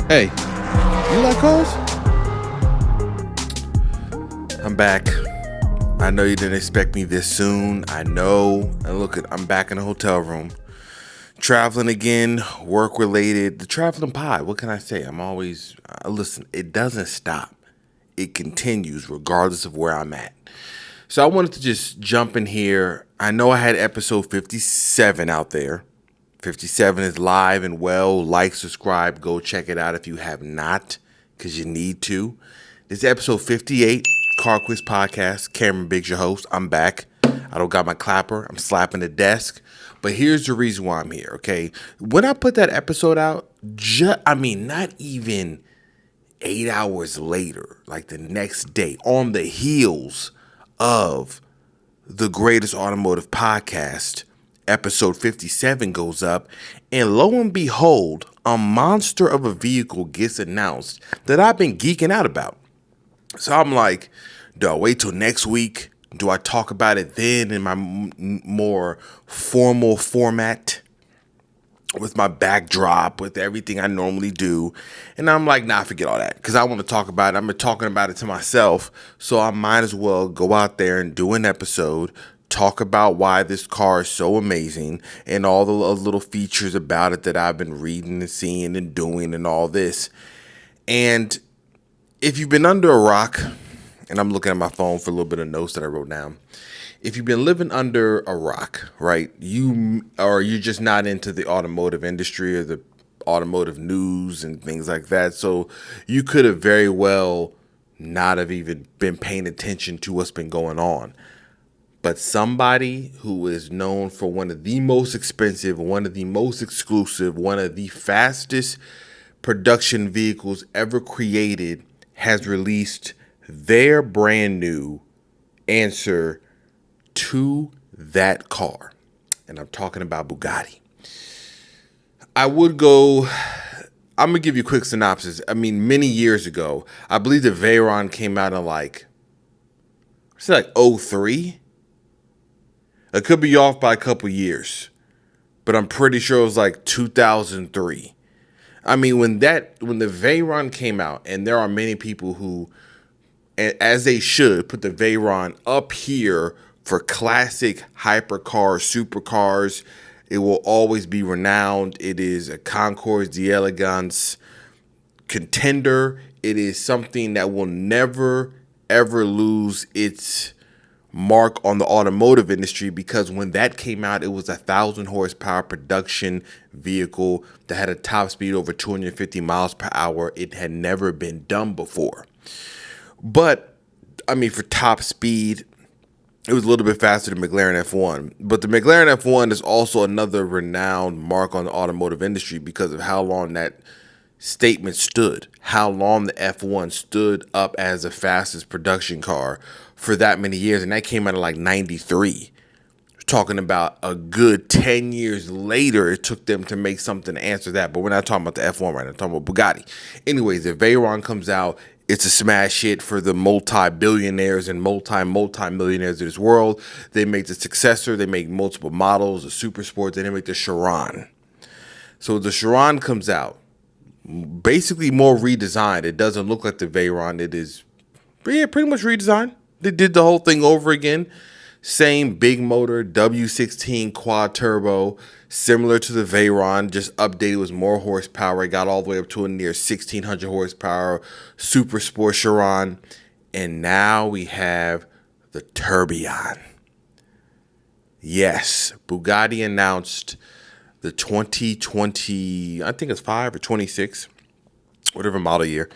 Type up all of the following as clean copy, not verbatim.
Hey, you like cars? I'm back. I know you didn't expect me this soon. I know. And look, I'm back in a hotel room. Traveling again, work related. The traveling pod. What can I say? I'm always, listen, it doesn't stop. It continues regardless of where I'm at. So I wanted to just jump in here. I know I had episode 57 out there. 57 is live and well. Like, subscribe, go check it out if you have not, because you need to. This is episode 58, CarQuicks podcast. Cameron Biggs, your host. I'm back. I don't got my clapper. I'm slapping the desk. But here's the reason why I'm here, okay? When I put that episode out, not even 8 hours later, like the next day, on the heels of the greatest automotive podcast, episode 57 goes up, and lo and behold, a monster of a vehicle gets announced that I've been geeking out about. So I'm like, do I wait till next week? Do I talk about it then in my more formal format with my backdrop, with everything I normally do? And I'm like, nah, forget all that, because I want to talk about it. I've been talking about it to myself, so I might as well go out there and do an episode, talk about why this car is so amazing and all the little features about it that I've been reading and seeing and doing and all this. And if you've been under a rock, and I'm looking at my phone for a little bit of notes that I wrote down. If you've been living under a rock, right, you're just not into the automotive industry or the automotive news and things like that. So you could have very well not have even been paying attention to what's been going on. But somebody who is known for one of the most expensive, one of the most exclusive, one of the fastest production vehicles ever created has released their brand new answer to that car. And I'm talking about Bugatti. I'm going to give you a quick synopsis. I mean, many years ago, I believe the Veyron came out in like 03. I could be off by a couple years, but I'm pretty sure it was like 2003. I mean, when the Veyron came out, and there are many people who, as they should, put the Veyron up here for classic hypercar, supercars. It will always be renowned. It is a Concours d'Elegance contender. It is something that will never, ever lose its mark on the automotive industry, because when that came out, it was 1,000 horsepower production vehicle that had a top speed over 250 miles per hour. It had never been done before. But I mean, for top speed, it was a little bit faster than McLaren F1. But the McLaren F1 is also another renowned mark on the automotive industry because of how long that statement stood, how long the F1 stood up as the fastest production car for that many years. And that came out of like 93. We're talking about a good 10 years later, it took them to make something to answer that. But we're not talking about the F1 right now. We're talking about Bugatti. Anyways, the Veyron comes out. It's a smash hit for the multi-billionaires and multi-millionaires of this world. They make the successor. They make multiple models, the super sports, and they make the Chiron. So the Chiron comes out, basically more redesigned. It doesn't look like the Veyron. It is pretty much redesigned. They did the whole thing over again. Same big motor, W16 quad turbo, similar to the Veyron, just updated with more horsepower. It got all the way up to a near 1,600 horsepower super sport Chiron. And now we have the Tourbillon. Yes, Bugatti announced the 2020, I think it's 5 or 26, whatever model year,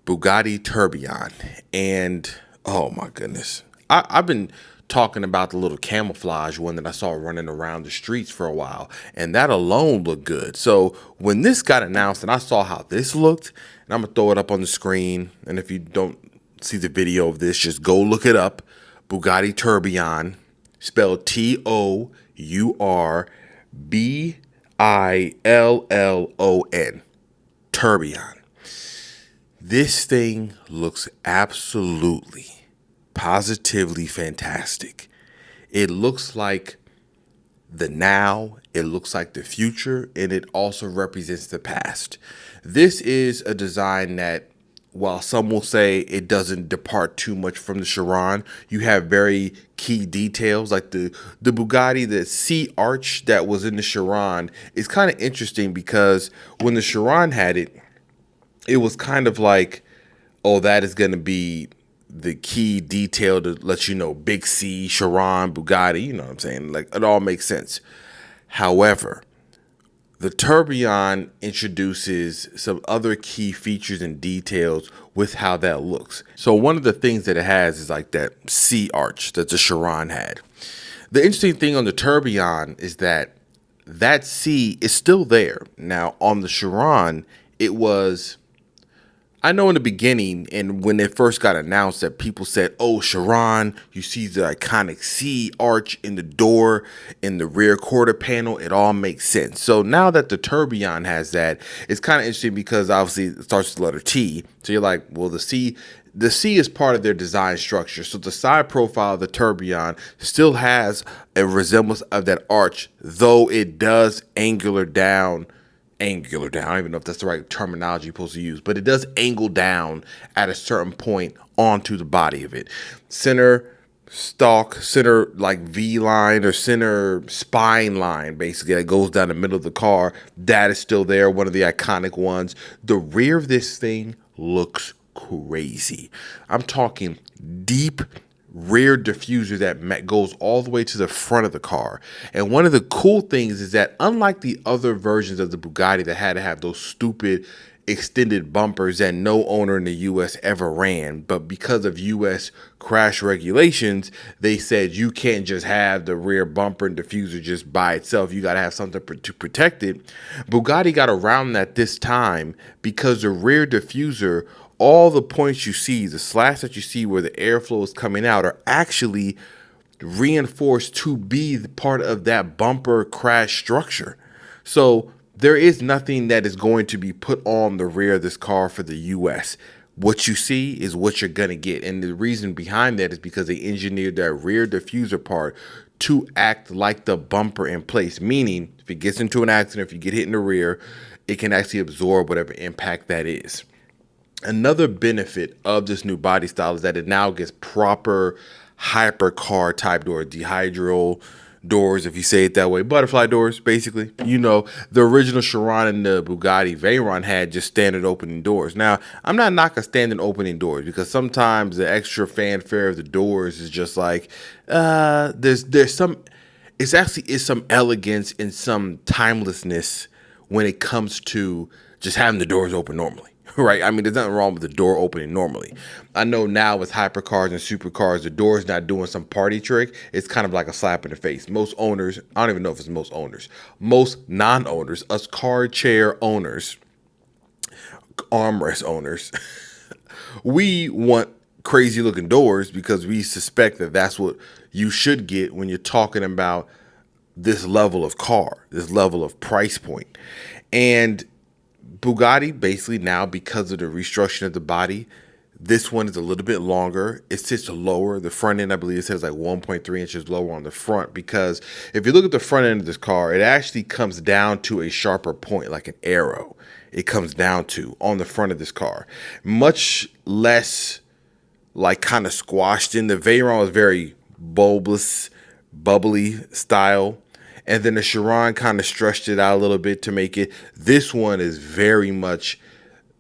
Bugatti Tourbillon. And oh my goodness, I've been talking about the little camouflage one that I saw running around the streets for a while, and that alone looked good. So when this got announced and I saw how this looked, and I'm going to throw it up on the screen, and if you don't see the video of this, just go look it up. Bugatti Tourbillon, spelled Tourbillon. Tourbillon. This thing looks absolutely, positively fantastic. It looks like the now, it looks like the future, and it also represents the past. This is a design that, while some will say it doesn't depart too much from the Chiron, you have very key details like the Bugatti, the C arch that was in the Chiron is kind of interesting because when the Chiron had it, it was kind of like, oh, that is going to be the key detail to let you know big C, Chiron, Bugatti, you know what I'm saying? Like, it all makes sense. However, the Tourbillon introduces some other key features and details with how that looks. So one of the things that it has is like that C arch that the Chiron had. The interesting thing on the Tourbillon is that that C is still there. Now on the Chiron, it was, I know in the beginning and when it first got announced that people said, oh, Chiron, you see the iconic C arch in the door, in the rear quarter panel, it all makes sense. So now that the Tourbillon has that, it's kind of interesting because obviously it starts with the letter T. So you're like, well, the C is part of their design structure. So the side profile of the Tourbillon still has a resemblance of that arch, though it does angular down. I don't even know if that's the right terminology you're supposed to use, but it does angle down at a certain point onto the body of it. Center stalk, center like V line or center spine line, basically, that goes down the middle of the car. That is still there, one of the iconic ones. The rear of this thing looks crazy. I'm talking deep rear diffuser that goes all the way to the front of the car. And one of the cool things is that unlike the other versions of the Bugatti that had to have those stupid extended bumpers that no owner in the US ever ran, but because of US crash regulations, they said you can't just have the rear bumper and diffuser just by itself. You got to have something to protect it. Bugatti got around that this time because the rear diffuser, all the points you see, the slats that you see where the airflow is coming out, are actually reinforced to be part of that bumper crash structure. So there is nothing that is going to be put on the rear of this car for the US. What you see is what you're going to get. And the reason behind that is because they engineered that rear diffuser part to act like the bumper in place, meaning if it gets into an accident, if you get hit in the rear, it can actually absorb whatever impact that is. Another benefit of this new body style is that it now gets proper hypercar type doors, dihydral doors, if you say it that way, butterfly doors, basically. You know, the original Chiron and the Bugatti Veyron had just standard opening doors. Now, I'm not knocking standard opening doors because sometimes the extra fanfare of the doors is just like, there's some, it's actually is some elegance and some timelessness when it comes to just having the doors open normally. Right? I mean, there's nothing wrong with the door opening normally. I know now with hypercars and supercars, the door's not doing some party trick. It's kind of like a slap in the face. Most owners, I don't even know if it's most owners, most non-owners, us car chair owners, armrest owners, we want crazy looking doors because we suspect that that's what you should get when you're talking about this level of car, this level of price point. And Bugatti, basically now, because of the restructuring of the body, this one is a little bit longer. It sits lower. The front end, I believe it says like 1.3 inches lower on the front, because if you look at the front end of this car, it actually comes down to a sharper point, like an arrow. It comes down to on the front of this car. Much less like kind of squashed in. The Veyron is very bulbous, bubbly style. And then the Chiron kind of stretched it out a little bit to make it. This one is very much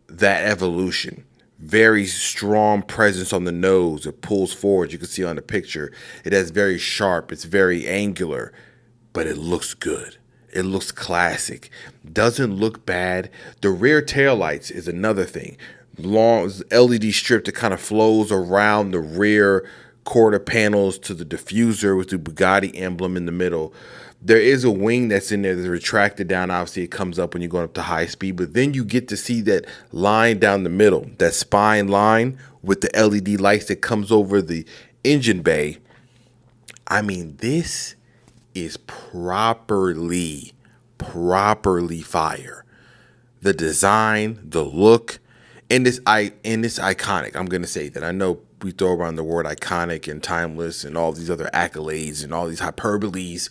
that evolution. Very strong presence on the nose. It pulls forward. You can see on the picture. It has very sharp. It's very angular. But it looks good. It looks classic. Doesn't look bad. The rear taillights is another thing. Long LED strip that kind of flows around the rear quarter panels to the diffuser with the Bugatti emblem in the middle. There is a wing that's in there that's retracted down. Obviously, it comes up when you're going up to high speed, but then you get to see that line down the middle, that spine line with the LED lights that comes over the engine bay. I mean, this is properly fire. The design, the look, and it's iconic. I'm going to say that. I know we throw around the word iconic and timeless and all these other accolades and all these hyperboles.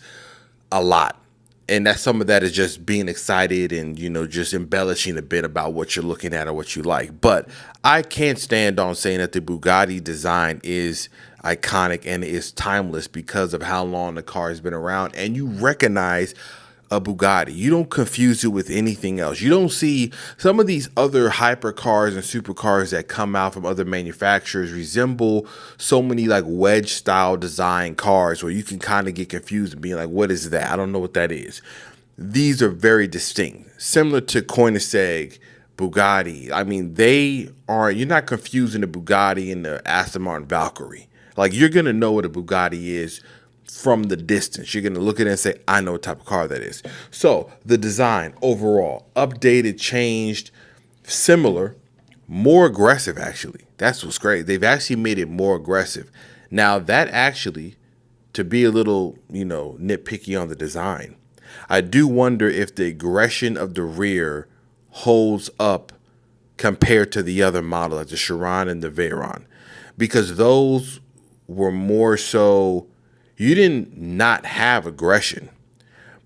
a lot. And that some of that is just being excited and, just embellishing a bit about what you're looking at or what you like. But I can't stand on saying that the Bugatti design is iconic and is timeless because of how long the car has been around. And you recognize a Bugatti. You don't confuse it with anything else. You don't see some of these other hypercars and supercars that come out from other manufacturers resemble so many like wedge style design cars where you can kind of get confused and be like, what is that? I don't know what that is. These are very distinct, similar to Koenigsegg, Bugatti. I mean, you're not confusing the Bugatti and the Aston Martin Valkyrie. Like, you're going to know what a Bugatti is from the distance. You're going to look at it and say, I know what type of car that is. So the design overall, updated, changed, similar, more aggressive, actually. That's what's great. They've actually made it more aggressive. Now that actually, to be a little, nitpicky on the design, I do wonder if the aggression of the rear holds up compared to the other model, like the Chiron and the Veyron, because those were more so, you didn't not have aggression,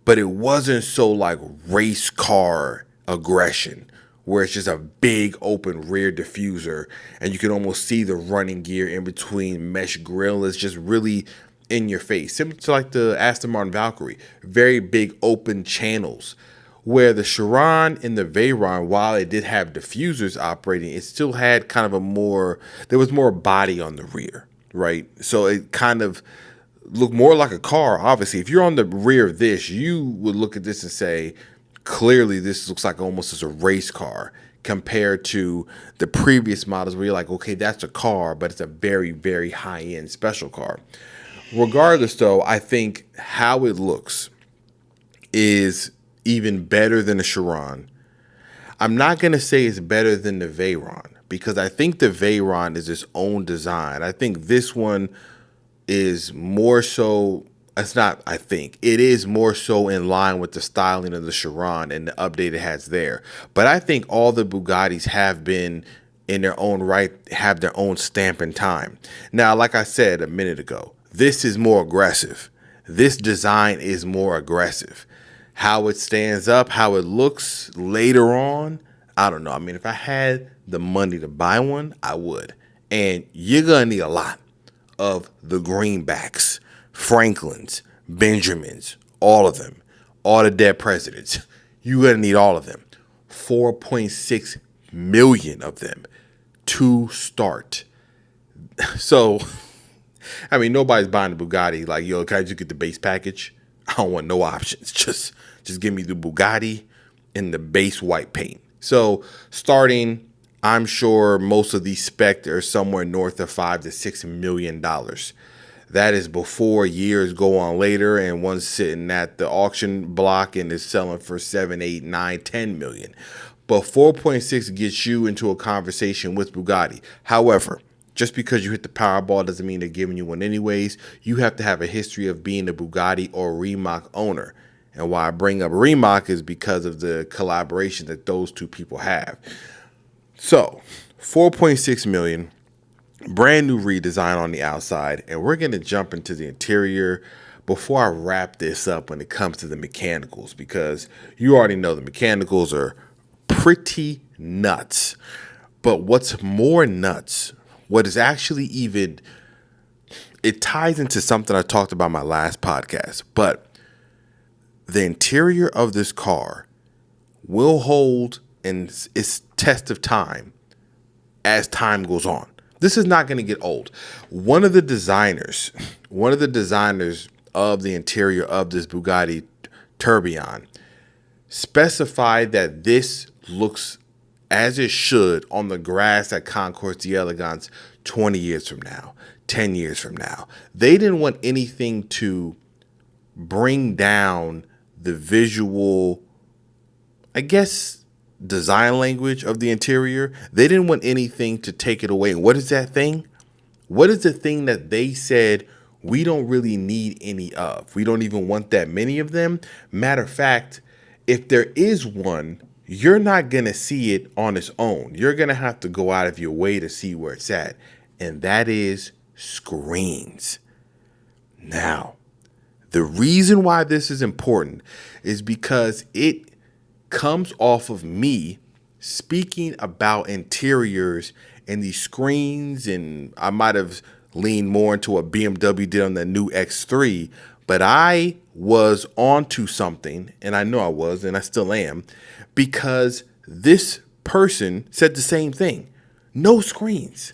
but it wasn't so like race car aggression where it's just a big open rear diffuser and you can almost see the running gear in between mesh grill. It's just really in your face, similar to like the Aston Martin Valkyrie, very big open channels. Where the Chiron and the Veyron, while it did have diffusers operating, it still had kind of there was more body on the rear, right? So it kind of look more like a car. Obviously, if you're on the rear of this, you would look at this and say, clearly this looks like almost as a race car compared to the previous models where you're like, okay, that's a car, but it's a very, very high-end special car. Regardless, though, I think how it looks is even better than the Chiron. I'm not going to say it's better than the Veyron because I think the Veyron is its own design. I think this one is more so, it is more so in line with the styling of the Chiron and the update it has there. But I think all the Bugattis have been in their own right, have their own stamp in time. Now, like I said a minute ago, this is more aggressive. This design is more aggressive. How it stands up, how it looks later on, I don't know. I mean, if I had the money to buy one, I would. And you're going to need a lot of the Greenbacks, Franklins, Benjamins, all of them, all the dead presidents. You're going to need all of them. 4.6 million of them to start. So, I mean, nobody's buying a Bugatti like, yo, can I just get the base package? I don't want no options. Just give me the Bugatti in the base white paint. So starting, I'm sure most of these specs are somewhere north of $5 to $6 million. That is before years go on later and one's sitting at the auction block and is selling for 7, 8, 9, 10 million. But 4.6 gets you into a conversation with Bugatti. However, just because you hit the Powerball doesn't mean they're giving you one anyways. You have to have a history of being a Bugatti or Rimac owner. And why I bring up Rimac is because of the collaboration that those two people have. So, 4.6 million, brand new redesign on the outside. And we're going to jump into the interior before I wrap this up when it comes to the mechanicals, because you already know the mechanicals are pretty nuts. But what's more nuts, what is actually even, it ties into something I talked about in my last podcast, but the interior of this car will hold in its test of time as time goes on. This is not going to get old. One of the designers of the interior of this Bugatti Tourbillon specified that this looks as it should on the grass at Concours d'Elegance 20 years from now, 10 years from now. They didn't want anything to bring down the visual, I guess, design language of the interior. They didn't want anything to take it away. And what is that thing? What is the thing that they said we don't really need any of? We don't even want that many of them. Matter of fact, if there is one, you're not going to see it on its own. You're going to have to go out of your way to see where it's at. And that is screens. Now, The reason why this is important is because it comes off of me speaking about interiors and these screens, and I might have leaned more into what BMW did on the new X3, but I was onto something, and I know I was, and I still am, because this person said the same thing. No screens.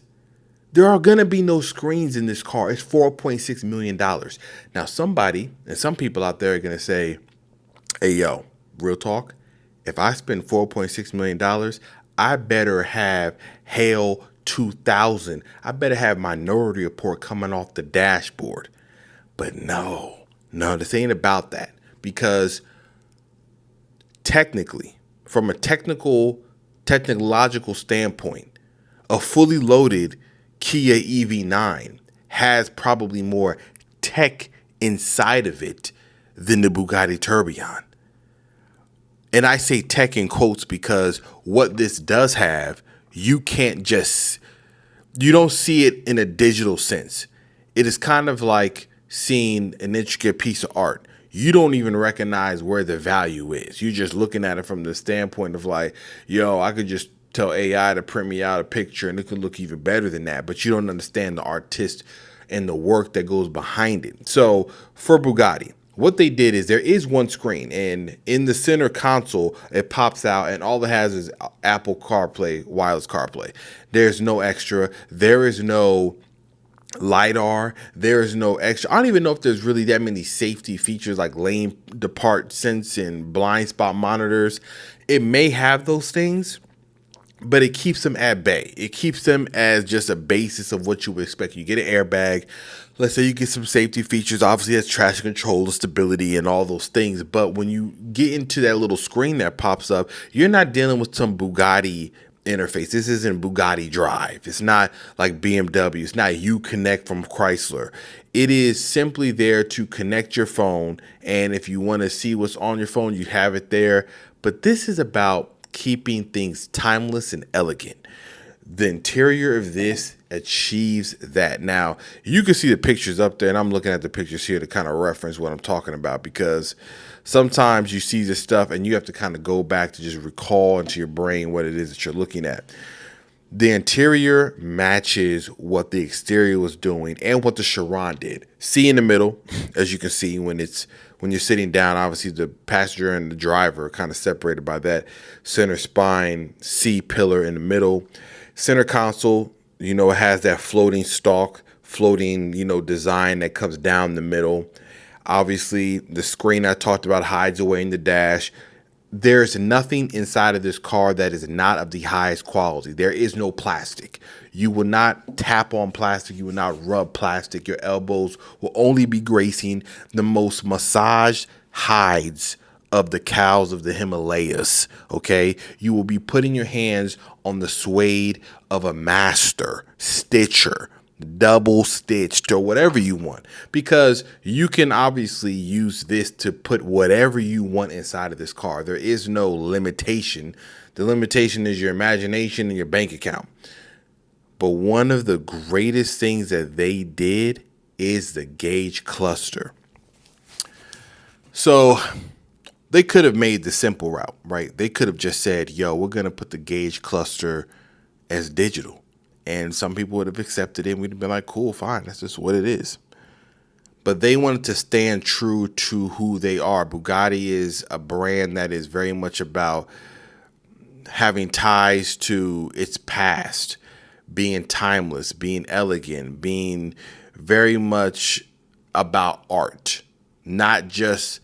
There are going to be no screens in this car. It's $4.6 million. Now, somebody and some people out there are going to say, hey, yo, real talk. If I spend $4.6 million, I better have HAIL 2000. I better have Minority Report coming off the dashboard. But no, this ain't about that. Because technically, from a technological standpoint, a fully loaded Kia EV9 has probably more tech inside of it than the Bugatti Tourbillon. And I say tech in quotes because what this does have, you don't see it in a digital sense. It is kind of like seeing an intricate piece of art. You don't even recognize where the value is. You're just looking at it from the standpoint of like, yo, I could just tell AI to print me out a picture and it could look even better than that. But you don't understand the artist and the work that goes behind it. So for Bugatti, what they did is there is one screen, and in the center console, it pops out, and all it has is Apple CarPlay, wireless CarPlay. There's no extra. There is no LiDAR. There is no extra. I don't even know if there's really that many safety features like lane depart sense and blind spot monitors. It may have those things, but it keeps them at bay. It keeps them as just a basis of what you would expect. You get an airbag. Let's say you get some safety features. Obviously, that's traction control, stability, and all those things. But when you get into that little screen that pops up, you're not dealing with some Bugatti interface. This isn't Bugatti Drive. It's not like BMW. It's not Uconnect from Chrysler. It is simply there to connect your phone. And if you want to see what's on your phone, you have it there. But this is about keeping things timeless and elegant. The interior of this achieves that. Now, you can see the pictures up there, and I'm looking at the pictures here to kind of reference what I'm talking about, because sometimes you see this stuff and you have to kind of go back to just recall into your brain what it is that you're looking at. The interior matches what the exterior was doing and what the Chiron did. C in the middle, as you can see when you're sitting down, obviously the passenger and the driver are kind of separated by that center spine, C pillar in the middle. Center console, it has that floating stalk, floating, design that comes down the middle. Obviously, the screen I talked about hides away in the dash. There's nothing inside of this car that is not of the highest quality. There is no plastic. You will not tap on plastic. You will not rub plastic. Your elbows will only be gracing the most massaged hides of the cows of the Himalayas, okay? You will be putting your hands on the suede of a master stitcher, double stitched, or whatever you want, because you can obviously use this to put whatever you want inside of this car. There is no limitation. The limitation is your imagination and your bank account. But one of the greatest things that they did is the gauge cluster. So they could have made the simple route, right? They could have just said, yo, we're going to put the gauge cluster as digital. And some people would have accepted it, and we'd have been like, cool, fine, that's just what it is. But they wanted to stand true to who they are. Bugatti is a brand that is very much about having ties to its past, being timeless, being elegant, being very much about art, not just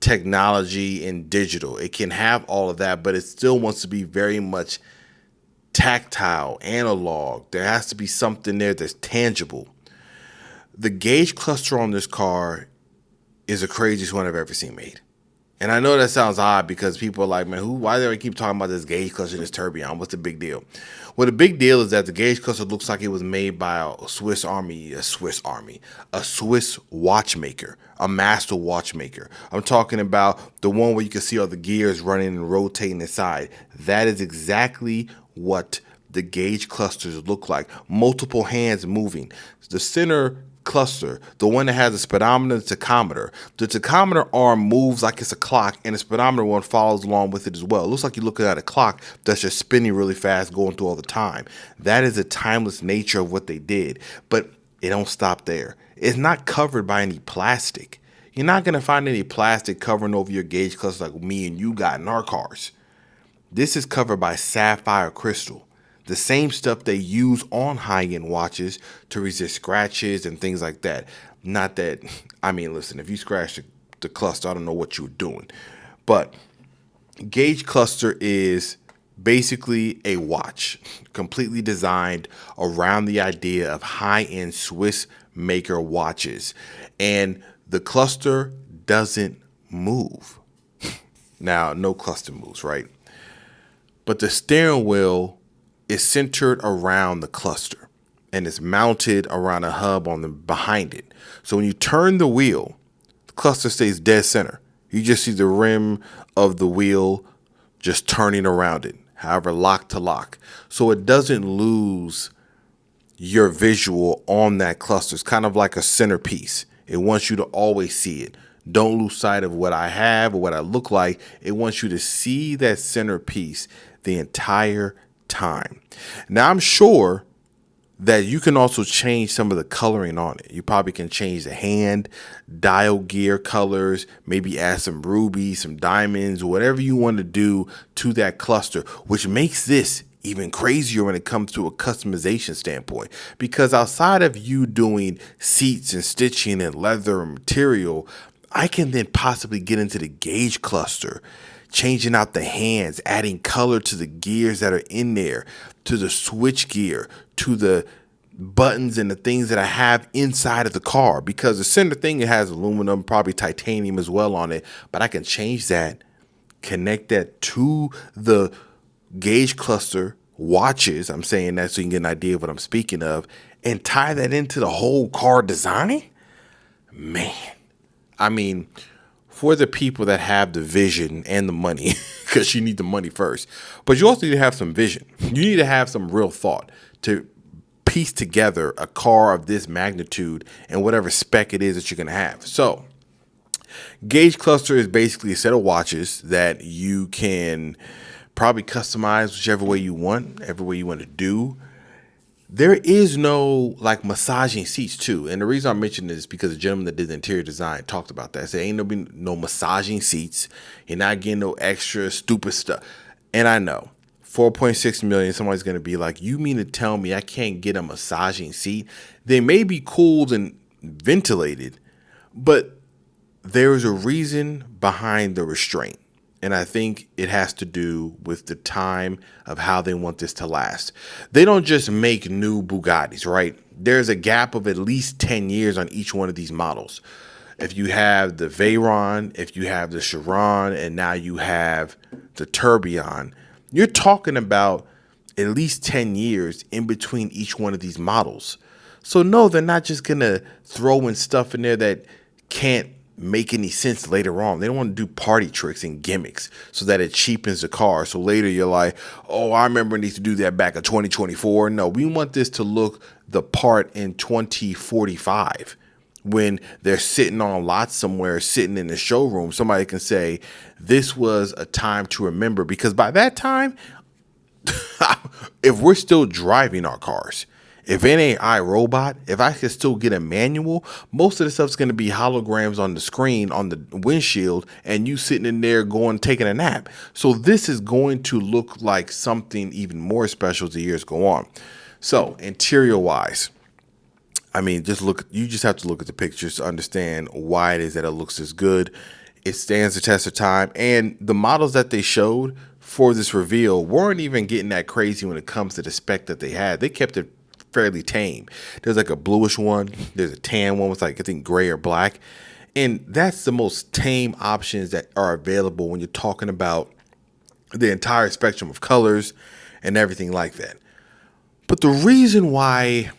technology and digital. It can have all of that, but it still wants to be very much tactile, analog. There has to be something there that's tangible. The gauge cluster on this car is the craziest one I've ever seen made. And I know that sounds odd because people are like, man, why do they keep talking about this gauge cluster, this tourbillon? What's the big deal? Well, the big deal is that the gauge cluster looks like it was made by a Swiss watchmaker, a master watchmaker. I'm talking about the one where you can see all the gears running and rotating inside. That is exactly what the gauge clusters look like. Multiple hands moving. The center cluster, the one that has a speedometer and tachometer. The tachometer arm moves like it's a clock, and the speedometer one follows along with it as well. It looks like you're looking at a clock that's just spinning really fast, going through all the time. That is the timeless nature of what they did. But it don't stop there. It's not covered by any plastic. You're not going to find any plastic covering over your gauge cluster like me and you got in our cars. This is covered by sapphire crystal, the same stuff they use on high-end watches to resist scratches and things like that. Not that, I mean, listen, if you scratch the cluster, I don't know what you were doing. But gauge cluster is basically a watch completely designed around the idea of high-end Swiss maker watches. And the cluster doesn't move. Now, no cluster moves, right? But the steering wheel is centered around the cluster and is mounted around a hub on the behind it. So when you turn the wheel, the cluster stays dead center. You just see the rim of the wheel just turning around it, however, lock to lock. So it doesn't lose your visual on that cluster. It's kind of like a centerpiece. It wants you to always see it. Don't lose sight of what I have or what I look like. It wants you to see that centerpiece the entire time. Now, I'm sure that you can also change some of the coloring on it. You probably can change the hand, dial gear colors, maybe add some rubies, some diamonds, whatever you want to do to that cluster, which makes this even crazier when it comes to a customization standpoint. Because outside of you doing seats and stitching and leather and material, I can then possibly get into the gauge cluster, changing out the hands, adding color to the gears that are in there, to the switch gear, to the buttons and the things that I have inside of the car. Because the center thing, it has aluminum, probably titanium as well on it, but I can change that, connect that to the gauge cluster watches. I'm saying that so you can get an idea of what I'm speaking of, and tie that into the whole car design. Man, I mean, for the people that have the vision and the money, because you need the money first, but you also need to have some vision. You need to have some real thought to piece together a car of this magnitude and whatever spec it is that you're going to have. So gauge cluster is basically a set of watches that you can probably customize whichever way you want, every way you want to do. There is no like massaging seats too. And the reason I mentioned this is because the gentleman that did the interior design talked about that. I said, ain't no massaging seats. You're not getting no extra stupid stuff. And I know 4.6 million, somebody's going to be like, you mean to tell me I can't get a massaging seat? They may be cooled and ventilated, but there's a reason behind the restraint. And I think it has to do with the time of how they want this to last. They don't just make new Bugattis, right? There's a gap of at least 10 years on each one of these models. If you have the Veyron, if you have the Chiron, and now you have the Tourbillon, you're talking about at least 10 years in between each one of these models. So no, they're not just going to throw in stuff in there that can't make any sense later on. They don't want to do party tricks and gimmicks so that it cheapens the car. So later you're like, oh, I remember I need to do that back in 2024. No, we want this to look the part in 2045 when they're sitting on lots somewhere, sitting in the showroom. Somebody can say this was a time to remember, because by that time, if we're still driving our cars, if it ain't iRobot, if I can still get a manual, most of the stuff's going to be holograms on the screen, on the windshield, and you sitting in there taking a nap. So this is going to look like something even more special as the years go on. So interior wise, I mean, you just have to look at the pictures to understand why it is that it looks as good. It stands the test of time. And the models that they showed for this reveal weren't even getting that crazy when it comes to the spec that they had. They kept it fairly tame. There's like a bluish one. There's a tan one with like, I think, gray or black. And that's the most tame options that are available when you're talking about the entire spectrum of colors and everything like that. But the reason why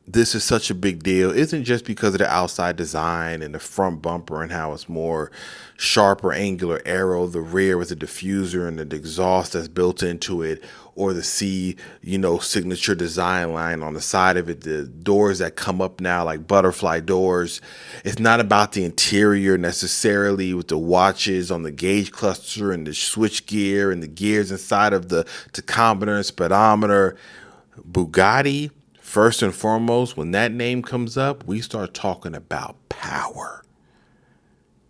this is such a big deal isn't just because of the outside design and the front bumper and how it's more sharper angular arrow, the rear with the diffuser and the exhaust that's built into it, or the signature design line on the side of it, the doors that come up now like butterfly doors. It's not about the interior necessarily with the watches on the gauge cluster and the switch gear and the gears inside of the tachometer and speedometer. Bugatti, first and foremost, when that name comes up, we start talking about power.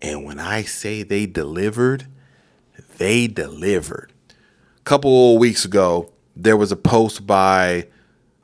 And when I say they delivered, they delivered. A couple of weeks ago, there was a post by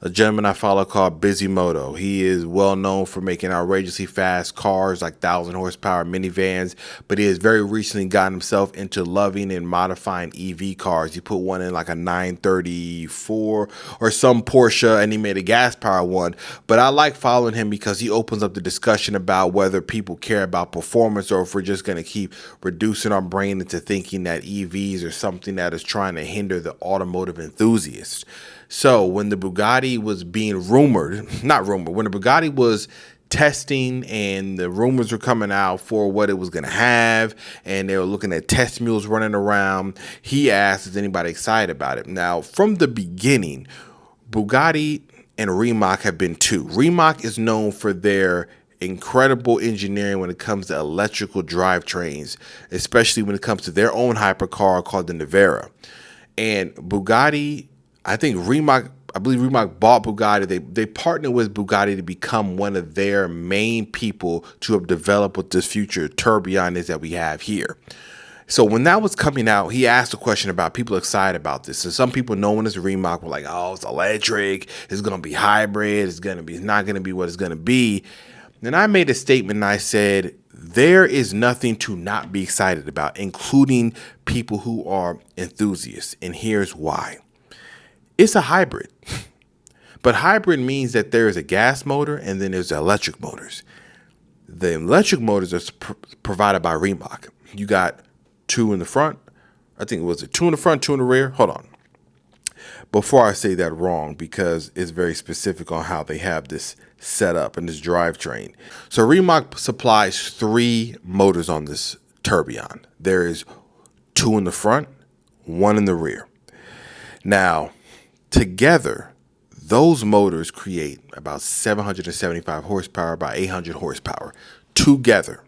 a gentleman I follow called Busy-Moto. He is well known for making outrageously fast cars like 1,000 horsepower minivans, but he has very recently gotten himself into loving and modifying EV cars. He put one in like a 934 or some Porsche, and he made a gas powered one. But I like following him because he opens up the discussion about whether people care about performance or if we're just going to keep reducing our brain into thinking that EVs are something that is trying to hinder the automotive enthusiast. So when the Bugatti was being when the Bugatti was testing and the rumors were coming out for what it was going to have, and they were looking at test mules running around, he asked, is anybody excited about it? Now, from the beginning, Bugatti and Rimac have been two. Rimac is known for their incredible engineering when it comes to electrical drivetrains, especially when it comes to their own hypercar called the Veyron. And Bugatti, I believe Rimac bought Bugatti. They partnered with Bugatti to become one of their main people to have developed what this future Tourbillon is that we have here. So when that was coming out, he asked a question about people excited about this. So some people knowing as Rimac were like, oh, it's electric, it's going to be hybrid, it's not going to be what it's going to be. Then I made a statement and I said, there is nothing to not be excited about, including people who are enthusiasts. And here's why. It's a hybrid, but hybrid means that there is a gas motor and then there's electric motors. The electric motors are provided by Rimac. You got two in the front. I think it was two in the front, two in the rear. Hold on. Before I say that wrong, because it's very specific on how they have this set up and this drivetrain. So Rimac supplies three motors on this Tourbillon. There is two in the front, one in the rear. Now, together, those motors create about 775 horsepower by 800 horsepower. Together.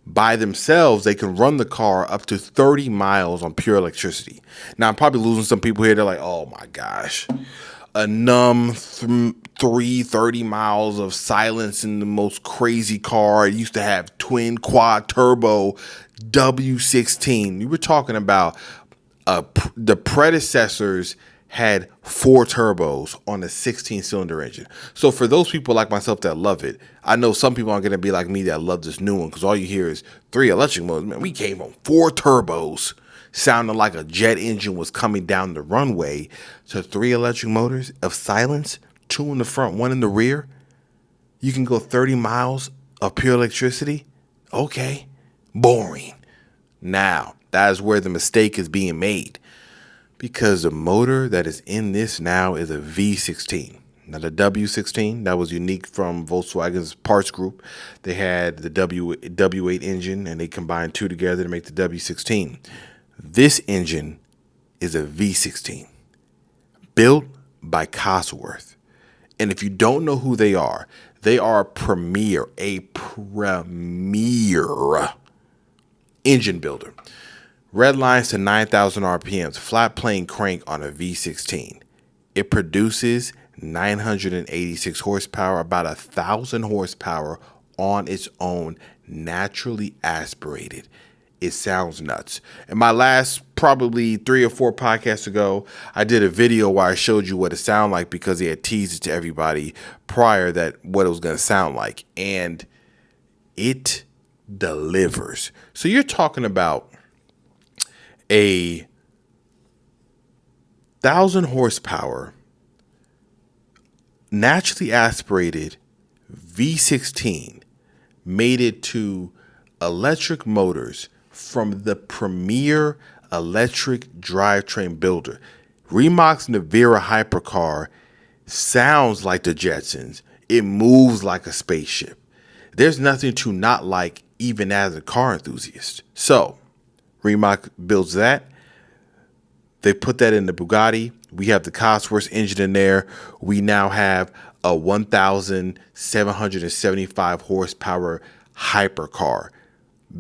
By themselves, they can run the car up to 30 miles on pure electricity. Now, I'm probably losing some people here. They're like, oh my gosh. A numb 30 miles of silence in the most crazy car. It used to have twin quad turbo W16. You were talking about the predecessors had 4 turbos on a 16-cylinder engine. So for those people like myself that love it, I know some people aren't going to be like me that love this new one because all you hear is 3 electric motors. Man, we came on 4 turbos, sounding like a jet engine was coming down the runway, to 3 electric motors of silence, 2 in the front, 1 in the rear. You can go 30 miles of pure electricity? Okay, boring. Now, that is where the mistake is being made. Because the motor that is in this now is a V16. Now the W16, that was unique from Volkswagen's parts group. They had the W8 engine and they combined 2 together to make the W16. This engine is a V16 built by Cosworth. And if you don't know who they are a premier engine builder. Red lines to 9,000 RPMs, flat plane crank on a V16. It produces 986 horsepower, about 1,000 horsepower on its own, naturally aspirated. It sounds nuts. In my last probably 3 or 4 podcasts ago, I did a video where I showed you what it sounded like because they had teased it to everybody prior that what it was going to sound like. And it delivers. So you're talking about a 1,000 horsepower, naturally aspirated V16 mated to electric motors from the premier electric drivetrain builder. Rimac's Veyron hypercar sounds like the Jetsons. It moves like a spaceship. There's nothing to not like, even as a car enthusiast. So Rimac builds that. They put that in the Bugatti. We have the Cosworth engine in there. We now have a 1,775 horsepower hypercar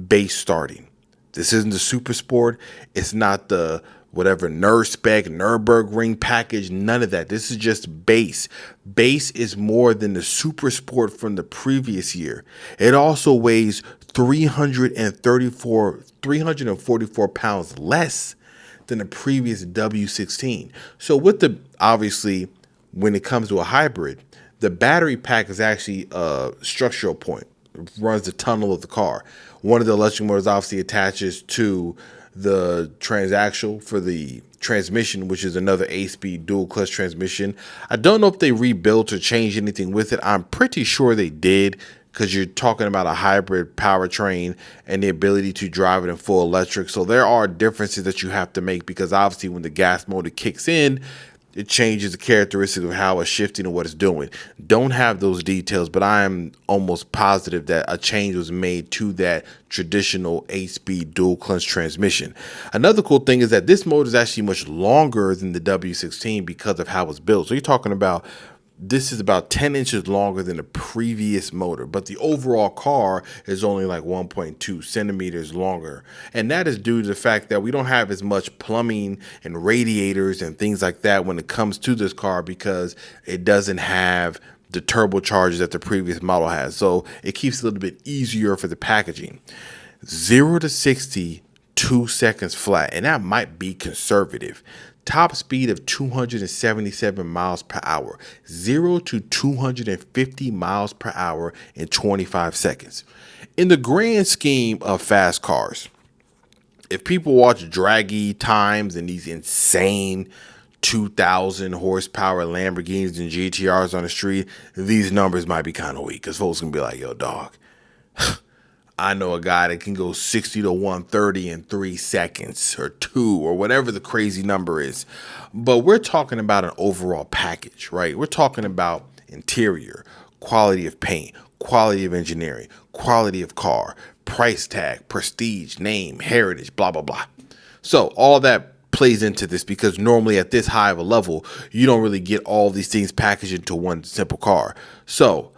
base starting. This isn't the Super Sport. It's not the whatever Nürburgring package. None of that. This is just base. Base is more than the Super Sport from the previous year. It also weighs 344 pounds less than the previous W16. So with the, obviously, when it comes to a hybrid, the battery pack is actually a structural point. It runs the tunnel of the car. One of the electric motors obviously attaches to the transaxle for the transmission, which is another 8-speed dual clutch transmission. I don't know if they rebuilt or changed anything with it. I'm pretty sure they did, because you're talking about a hybrid powertrain and the ability to drive it in full electric. So there are differences that you have to make, because obviously when the gas motor kicks in, it changes the characteristics of how it's shifting and what it's doing. Don't have those details, but I am almost positive that a change was made to that traditional 8-speed dual clutch transmission. Another cool thing is that this motor is actually much longer than the W16 because of how it's built. So you're talking about, this is about 10 inches longer than the previous motor, but the overall car is only like 1.2 centimeters longer. And that is due to the fact that we don't have as much plumbing and radiators and things like that when it comes to this car, because it doesn't have the turbochargers that the previous model has. So it keeps it a little bit easier for the packaging. 0 to 60, 2 seconds flat, and that might be conservative. Top speed of 277 miles per hour, 0 to 250 miles per hour in 25 seconds. In the grand scheme of fast cars, if people watch draggy times and these insane 2,000 horsepower Lamborghinis and GTRs on the street, these numbers might be kind of weak, because folks can be like, yo, dog, I know a guy that can go 60 to 130 in 3 seconds or 2 or whatever the crazy number is. But we're talking about an overall package, right? We're talking about interior, quality of paint, quality of engineering, quality of car, price tag, prestige, name, heritage, blah, blah, blah. So all that plays into this, because normally at this high of a level, you don't really get all these things packaged into one simple car. So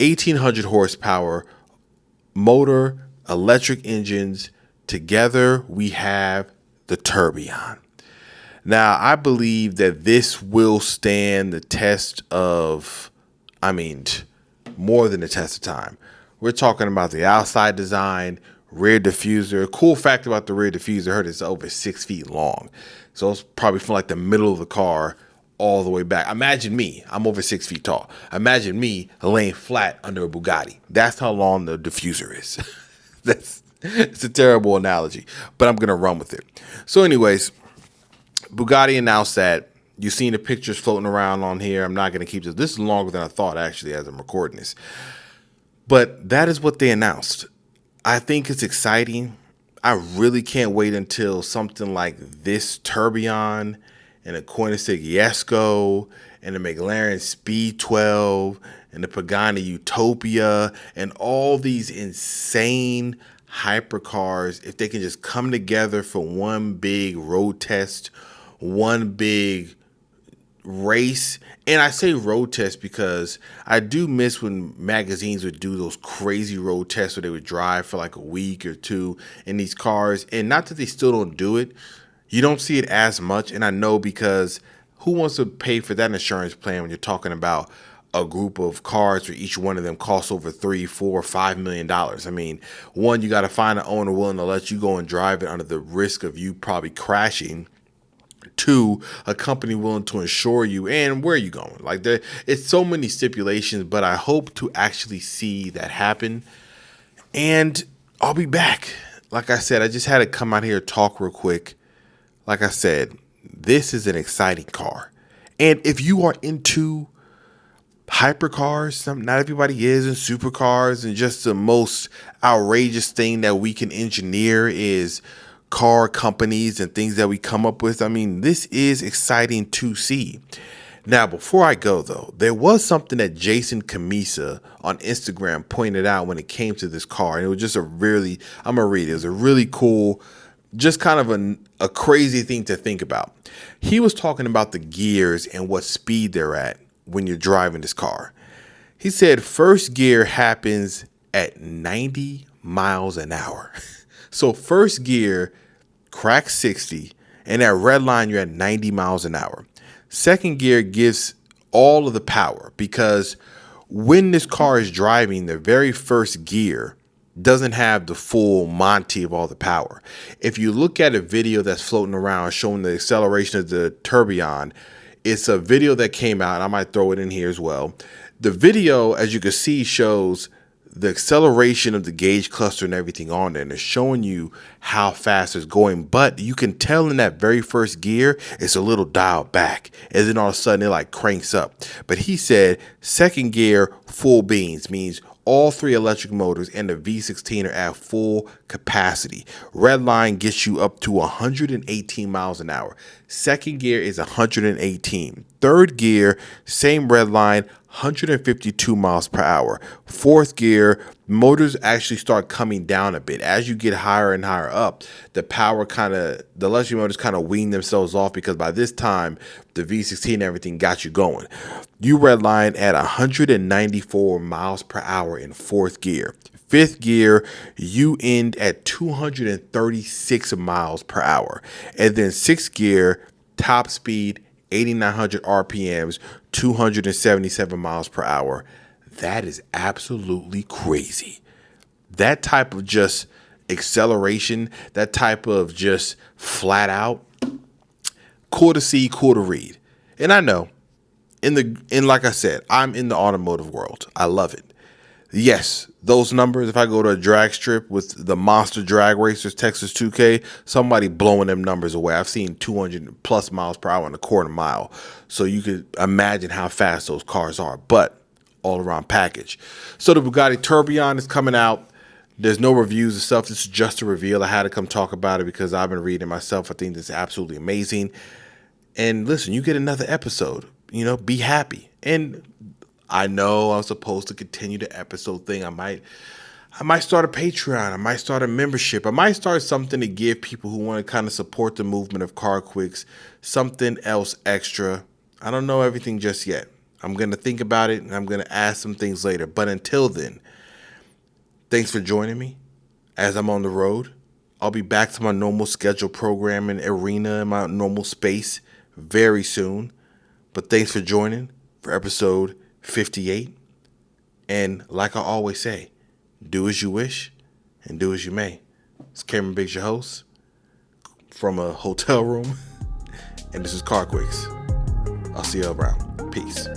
1,800 horsepower, motor, electric engines. Together we have the Tourbillon. Now, I believe that this will stand the test of, more than the test of time. We're talking about the outside design, rear diffuser. Cool fact about the rear diffuser, I heard it's over 6 feet long. So it's probably from like the middle of the car all the way back. Imagine me, I'm over 6 feet tall. Imagine me laying flat under a Bugatti. That's how long the diffuser is. It's a terrible analogy, but I'm going to run with it. So anyways, Bugatti announced that. You've seen the pictures floating around on here. I'm not going to keep this. This is longer than I thought, actually, as I'm recording this. But that is what they announced. I think it's exciting. I really can't wait until something like this Tourbillon and a Koenigsegg Jesko and the McLaren Speed 12 and the Pagani Utopia and all these insane hypercars, if they can just come together for one big road test, one big race. And I say road test because I do miss when magazines would do those crazy road tests where they would drive for like a week or two in these cars. And not that they still don't do it, you don't see it as much. And I know, because who wants to pay for that insurance plan when you're talking about a group of cars where each one of them costs over $3, $4, $5 million? I mean, one, you got to find an owner willing to let you go and drive it under the risk of you probably crashing. 2, a company willing to insure you, and where are you going? Like, it's so many stipulations, but I hope to actually see that happen. And I'll be back. Like I said, I just had to come out here and talk real quick. Like I said, this is an exciting car. And if you are into hypercars, not everybody is, and supercars, and just the most outrageous thing that we can engineer is car companies and things that we come up with. I mean, this is exciting to see. Now, before I go though, there was something that Jason Camisa on Instagram pointed out when it came to this car. And it was just I'm going to read it. It was a really cool, just kind of a crazy thing to think about. He was talking about the gears and what speed they're at when you're driving this car. He said first gear happens at 90 miles an hour. So first gear cracks 60, and at red line, you're at 90 miles an hour. Second gear gives all of the power, because when this car is driving, the very first gear doesn't have the full Monty of all the power. If you look at a video that's floating around showing the acceleration of the Tourbillon, it's a video that came out. I might throw it in here as well. The video, as you can see, shows the acceleration of the gauge cluster and everything on there, and it's showing you how fast it's going. But you can tell in that very first gear, it's a little dialed back, and then all of a sudden it like cranks up. But he said second gear full beans means all three electric motors and the V16 are at full capacity. Red line gets you up to 118 miles an hour. Second gear is 118. Third gear, same red line, 152 miles per hour. Fourth gear, motors actually start coming down a bit. As you get higher and higher up, the electric motors kind of wean themselves off, because by this time, the V16 and everything got you going. You redline at 194 miles per hour in fourth gear. Fifth gear, you end at 236 miles per hour. And then sixth gear, top speed, 8,900 RPMs, 277 miles per hour. That is absolutely crazy. That type of just acceleration, that type of just flat out, cool to see, cool to read. And I know, like I said, I'm in the automotive world. I love it. Yes, those numbers, if I go to a drag strip with the Monster Drag Racers Texas 2K, somebody blowing them numbers away. I've seen 200 plus miles per hour in a quarter mile. So you could imagine how fast those cars are, but all around package. So the Bugatti Tourbillon is coming out. There's no reviews and stuff. This is just a reveal. I had to come talk about it because I've been reading it myself. I think this is absolutely amazing. And listen, you get another episode, be happy. And I know I'm supposed to continue the episode thing. I might start a Patreon. I might start a membership. I might start something to give people who want to kind of support the movement of CarQuicks something else extra. I don't know everything just yet. I'm going to think about it, and I'm going to ask some things later. But until then, thanks for joining me as I'm on the road. I'll be back to my normal scheduled programming arena in my normal space very soon. But thanks for joining for episode 58. And like I always say, do as you wish and do as you may. It's Cameron Biggs, your host from a hotel room. And this is CarQuicks. I'll see you around. Peace.